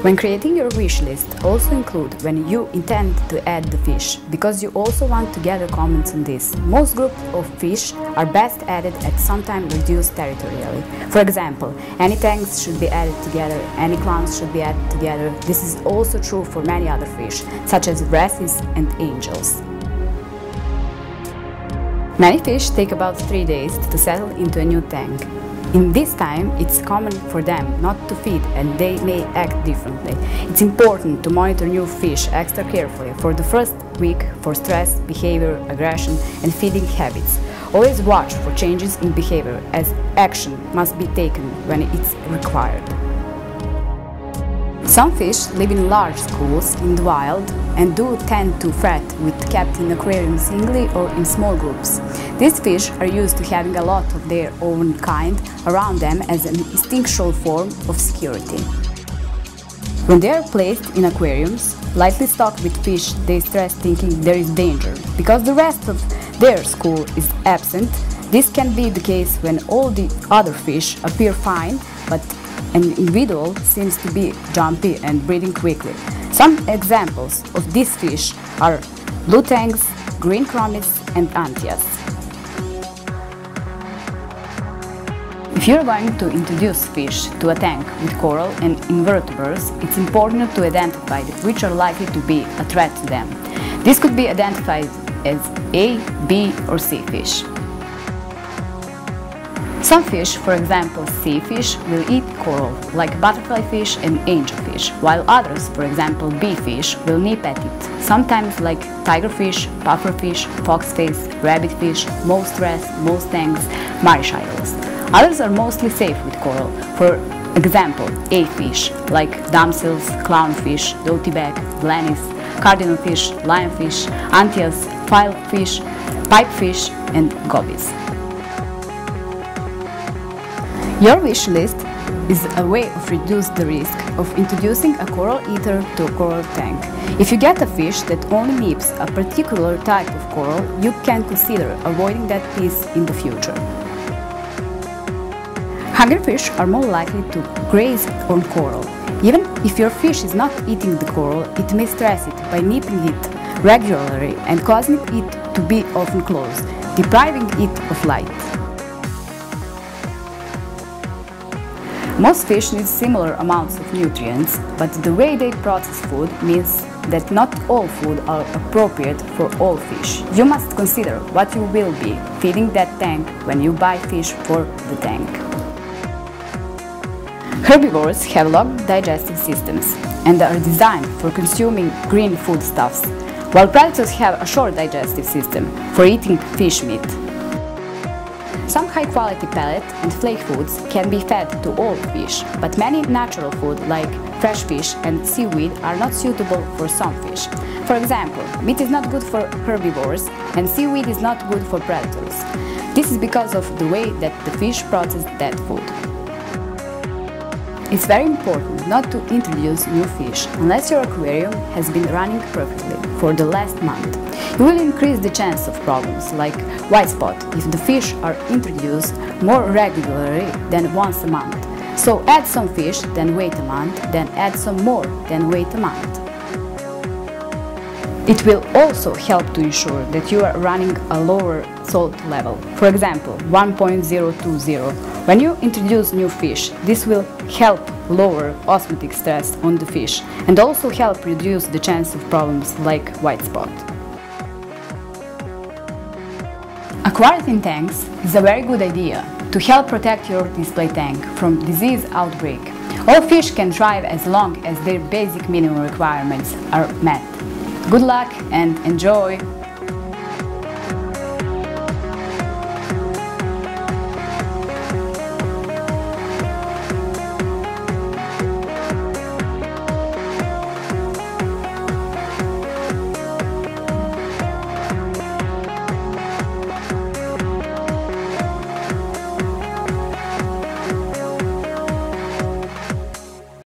When creating your wish list, also include when you intend to add the fish, because you also want to gather comments on this. Most groups of fish are best added at some time reduced territorially. For example, any tanks should be added together, any clams should be added together. This is also true for many other fish, such as wrasses and angels. Many fish take about 3 days to settle into a new tank. In this time, it's common for them not to feed and they may act differently. It's important to monitor new fish extra carefully for the first week for stress, behavior, aggression and feeding habits. Always watch for changes in behavior, as action must be taken when it's required. Some fish live in large schools in the wild and do tend to fret with kept in aquariums singly or in small groups. These fish are used to having a lot of their own kind around them as an instinctual form of security. When they are placed in aquariums, lightly stocked with fish, they stress thinking there is danger. Because the rest of their school is absent, this can be the case when all the other fish appear fine, but an individual seems to be jumpy and breathing quickly. Some examples of these fish are blue tanks, green chromis and anthias. If you are going to introduce fish to a tank with coral and invertebrates, it's important to identify which are likely to be a threat to them. This could be identified as A, B or C fish. Some fish, for example sea fish, will eat coral, like butterfly fish and angelfish, while others, for example bee fish, will nip at it, sometimes like tigerfish, pufferfish, foxface, rabbitfish, most wrasse, most tanks, marish idols. Others are mostly safe with coral, for example A fish, like damsels, clownfish, dottyback, blennies, cardinalfish, lionfish, anthias, filefish, pipefish and gobies. Your wish list is a way of reduce the risk of introducing a coral eater to a coral tank. If you get a fish that only nips a particular type of coral, you can consider avoiding that piece in the future. Hungry fish are more likely to graze on coral. Even if your fish is not eating the coral, it may stress it by nipping it regularly and causing it to be often closed, depriving it of light. Most fish need similar amounts of nutrients, but the way they process food means that not all food are appropriate for all fish. You must consider what you will be feeding that tank when you buy fish for the tank. Herbivores have long digestive systems and are designed for consuming green foodstuffs, while predators have a short digestive system for eating fish meat. Some high-quality pellet and flake foods can be fed to all fish, but many natural food like fresh fish and seaweed are not suitable for some fish. For example, meat is not good for herbivores and seaweed is not good for predators. This is because of the way that the fish process that food. It's very important not to introduce new fish unless your aquarium has been running perfectly for the last month. You will increase the chance of problems like white spot if the fish are introduced more regularly than once a month. So add some fish, then wait a month, then add some more, then wait a month. It will also help to ensure that you are running a lower salt level, for example 1.020. When you introduce new fish, this will help lower osmotic stress on the fish and also help reduce the chance of problems like white spot. Aquarium tanks is a very good idea to help protect your display tank from disease outbreak. All fish can thrive as long as their basic minimum requirements are met. Good luck and enjoy!